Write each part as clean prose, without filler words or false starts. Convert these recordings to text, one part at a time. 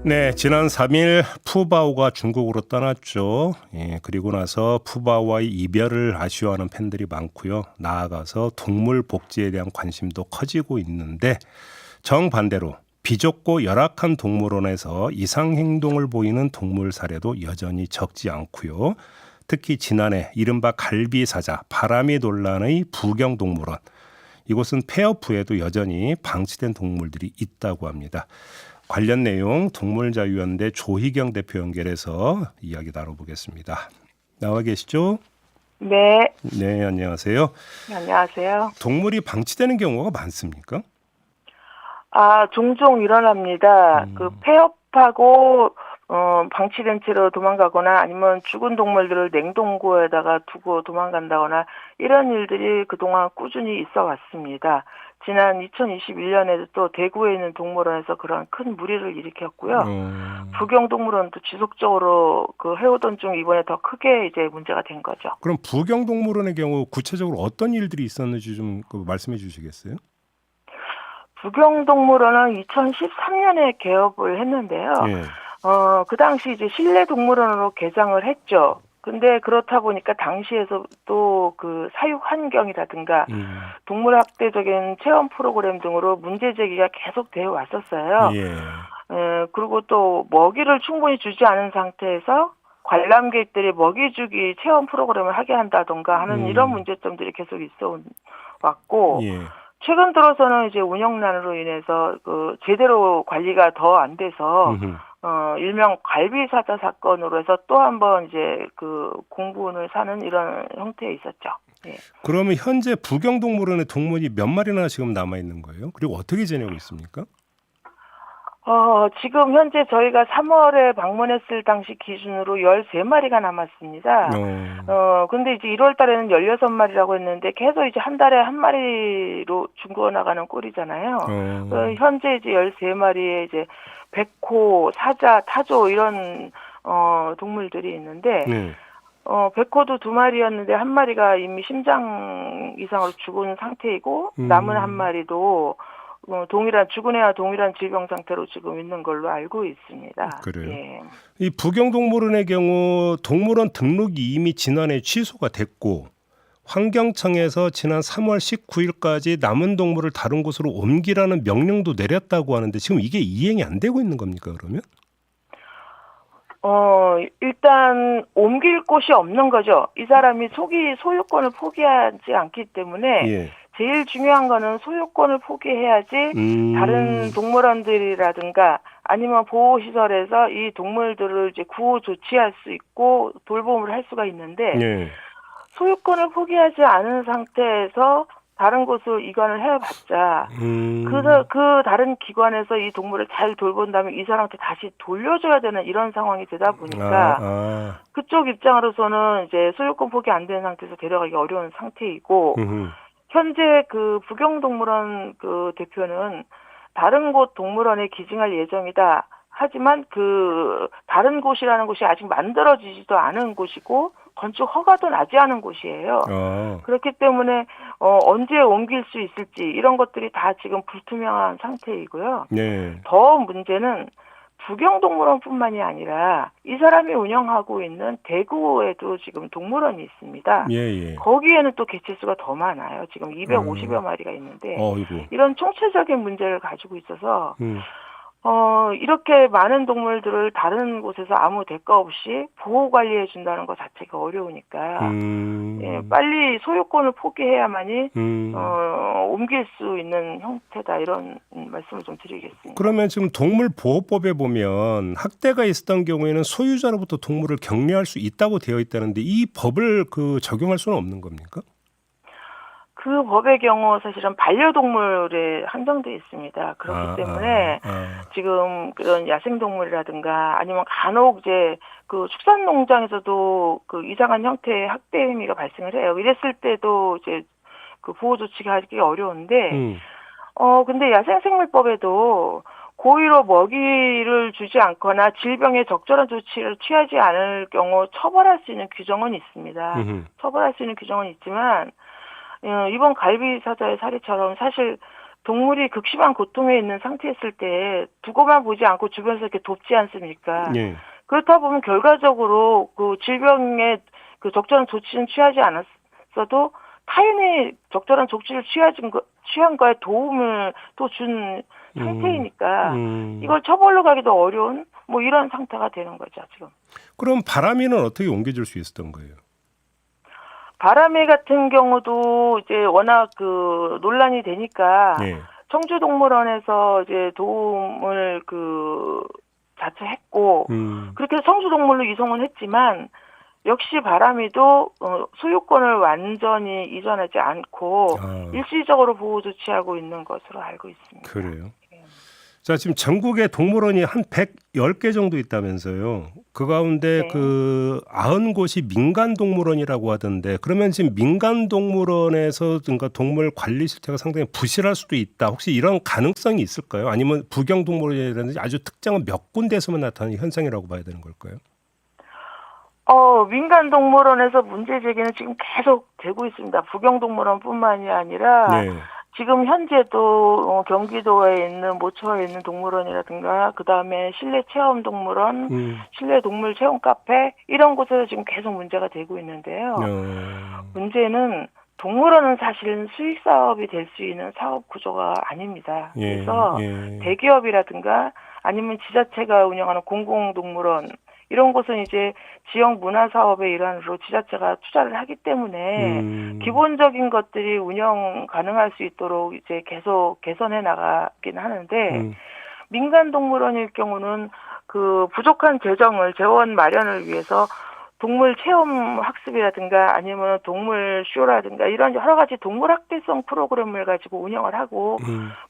네, 지난 3일 푸바오가 중국으로 떠났죠. 그리고 나서 푸바오와의 이별을 아쉬워하는 팬들이 많고요. 나아가서 동물 복지에 대한 관심도 커지고 있는데 정반대로 비좁고 열악한 동물원에서 이상 행동을 보이는 동물 사례도 여전히 적지 않고요. 특히 지난해 이른바 갈비사자, 바람이 논란의 부경동물원. 이곳은 폐업 후에도 여전히 방치된 동물들이 있다고 합니다. 관련 내용 동물자유연대 조희경 대표 연결해서 이야기 나눠보겠습니다. 나와 계시죠? 네, 네, 안녕하세요. 안녕하세요. 동물이 방치되는 경우가 많습니까? 종종 일어납니다. 폐업하고, 방치된 채로 도망가거나 아니면 죽은 동물들을 냉동고에다가 두고 도망간다거나 이런 일들이 그동안 꾸준히 있어 왔습니다. 지난 2021년에도 또 대구에 있는 동물원에서 그런 큰 무리를 일으켰고요. 부경동물원도 지속적으로 해오던 중 이번에 더 크게 이제 문제가 된 거죠. 그럼 부경동물원의 경우 구체적으로 어떤 일들이 있었는지 좀 말씀해 주시겠어요? 부경동물원은 2013년에 개업을 했는데요. 예. 그 당시 이제 실내 동물원으로 개장을 했죠. 근데 그렇다 보니까 당시에서 또 사육 환경이라든가 동물 학대적인 체험 프로그램 등으로 문제 제기가 계속 되어 왔었어요. 예. 그리고 또 먹이를 충분히 주지 않은 상태에서 관람객들이 먹이 주기 체험 프로그램을 하게 한다던가 하는 이런 문제점들이 계속 있어 왔고, 예. 최근 들어서는 이제 운영난으로 인해서 제대로 관리가 더 안 돼서 일명 갈비사자 사건으로 해서 또 한 번 이제 공분을 사는 이런 형태에 있었죠. 예. 그러면 현재 부경동물원에 동물이 몇 마리나 지금 남아 있는 거예요? 그리고 어떻게 지내고 있습니까? 지금 현재 저희가 3월에 방문했을 당시 기준으로 13마리가 남았습니다. 근데 이제 1월 달에는 16마리라고 했는데 계속 이제 한 달에 한 마리로 죽어나가는 꼴이잖아요. 현재 이제 13마리의 이제 백호, 사자, 타조 이런 동물들이 있는데 백호도 2마리였는데 한 마리가 이미 심장 이상으로 죽은 상태이고 남은 한 마리도 죽은 애와 동일한 질병 상태로 지금 있는 걸로 알고 있습니다. 그래요? 예. 이 부경동물원의 경우 동물원 등록이 이미 지난해 취소가 됐고 환경청에서 지난 3월 19일까지 남은 동물을 다른 곳으로 옮기라는 명령도 내렸다고 하는데 지금 이게 이행이 안 되고 있는 겁니까, 그러면? 일단 옮길 곳이 없는 거죠. 이 사람이 소유권을 포기하지 않기 때문에 예. 제일 중요한 거는 소유권을 포기해야지 다른 동물원들이라든가 아니면 보호시설에서 이 동물들을 이제 구호 조치할 수 있고 돌봄을 할 수가 있는데 예. 소유권을 포기하지 않은 상태에서 다른 곳으로 이관을 해봤자 그 다른 기관에서 이 동물을 잘 돌본다면 이 사람한테 다시 돌려줘야 되는 이런 상황이 되다 보니까 그쪽 입장으로서는 이제 소유권 포기 안 된 상태에서 데려가기 어려운 상태이고 현재 부경동물원 대표는 다른 곳 동물원에 기증할 예정이다. 하지만 다른 곳이라는 곳이 아직 만들어지지도 않은 곳이고 건축 허가도 나지 않은 곳이에요. 그렇기 때문에 언제 옮길 수 있을지 이런 것들이 다 지금 불투명한 상태이고요. 네. 더 문제는 부경동물원뿐만이 아니라 이 사람이 운영하고 있는 대구에도 지금 동물원이 있습니다. 예. 거기에는 또 개체수가 더 많아요. 지금 250여 마리가 있는데 이런 총체적인 문제를 가지고 있어서 이렇게 많은 동물들을 다른 곳에서 아무 대가 없이 보호 관리해 준다는 것 자체가 어려우니까 빨리 소유권을 포기해야만이 옮길 수 있는 형태다 이런 말씀을 좀 드리겠습니다. 그러면 지금 동물보호법에 보면 학대가 있었던 경우에는 소유자로부터 동물을 격리할 수 있다고 되어 있다는데 이 법을 적용할 수는 없는 겁니까? 그 법의 경우 사실은 반려동물에 한정돼 있습니다. 그렇기 때문에 지금 그런 야생동물이라든가 아니면 간혹 이제 축산농장에서도 이상한 형태의 학대 행위가 발생을 해요. 이랬을 때도 이제 보호 조치가 하기 어려운데, 근데 야생생물법에도 고의로 먹이를 주지 않거나 질병에 적절한 조치를 취하지 않을 경우 처벌할 수 있는 규정은 있습니다. 처벌할 수 있는 규정은 있지만, 이번 갈비사자의 사례처럼 사실 동물이 극심한 고통에 있는 상태였을 때 두고만 보지 않고 주변에서 이렇게 돕지 않습니까? 예. 그렇다 보면 결과적으로 그 질병에 그 적절한 조치는 취하지 않았어도 타인의 적절한 조치를 취한 거에 도움을 또 준 상태이니까 이걸 처벌로 가기도 어려운 뭐 이런 상태가 되는 거죠, 지금. 그럼 바람이는 어떻게 옮겨줄 수 있었던 거예요? 바람이 같은 경우도 이제 워낙 그 논란이 되니까 예. 청주동물원에서 이제 도움을 자처했고 그렇게 해서 청주동물로 이송은 했지만 역시 바람이도 소유권을 완전히 이전하지 않고 일시적으로 보호 조치하고 있는 것으로 알고 있습니다. 그래요. 자, 지금 전국에 동물원이 한 110개 정도 있다면서요. 그 가운데 네. 그 90곳이 민간 동물원이라고 하던데, 그러면 지금 민간 동물원에서 그러니까 동물 관리 실태가 상당히 부실할 수도 있다. 혹시 이런 가능성이 있을까요? 아니면 부경 동물원이라든지 아주 특정한 몇 군데에서만 나타나는 현상이라고 봐야 되는 걸까요? 민간 동물원에서 문제 제기는 지금 계속 되고 있습니다. 부경 동물원뿐만이 아니라 네. 지금 현재도 경기도에 있는 모처에 있는 동물원이라든가 그다음에 실내 체험 동물원, 실내 동물 체험 카페 이런 곳에서 지금 계속 문제가 되고 있는데요. 문제는 동물원은 사실은 수익 사업이 될 수 있는 사업 구조가 아닙니다. 그래서 대기업이라든가 아니면 지자체가 운영하는 공공동물원 이런 곳은 이제 지역 문화 사업의 일환으로 지자체가 투자를 하기 때문에 기본적인 것들이 운영 가능할 수 있도록 이제 계속 개선해 나가긴 하는데 민간 동물원일 경우는 그 부족한 재원 마련을 위해서 동물 체험 학습이라든가 아니면 동물 쇼라든가 이런 여러 가지 동물 학대성 프로그램을 가지고 운영을 하고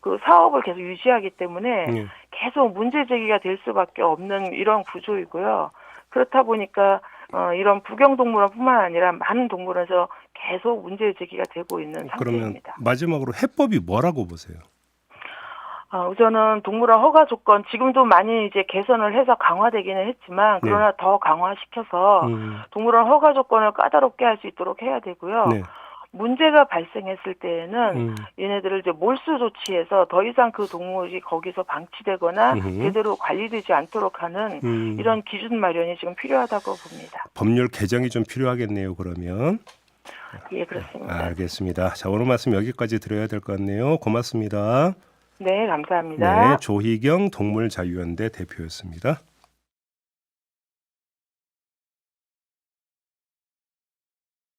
그 사업을 계속 유지하기 때문에 계속 문제 제기가 될 수밖에 없는 이런 구조이고요. 그렇다 보니까 이런 부경 동물원뿐만 아니라 많은 동물원에서 계속 문제 제기가 되고 있는 상태입니다. 그러면 마지막으로 해법이 뭐라고 보세요? 우선은 동물원 허가 조건 지금도 많이 이제 개선을 해서 강화되기는 했지만 그러나 더 강화시켜서 동물원 허가 조건을 까다롭게 할 수 있도록 해야 되고요. 문제가 발생했을 때에는 얘네들을 이제 몰수 조치해서 더 이상 그 동물이 거기서 방치되거나 제대로 관리되지 않도록 하는 이런 기준 마련이 지금 필요하다고 봅니다. 법률 개정이 좀 필요하겠네요, 그러면. 예, 그렇습니다. 알겠습니다. 자, 오늘 말씀 여기까지 드려야 될 것 같네요. 고맙습니다. 네, 감사합니다. 네, 조희경 동물자유연대 대표였습니다.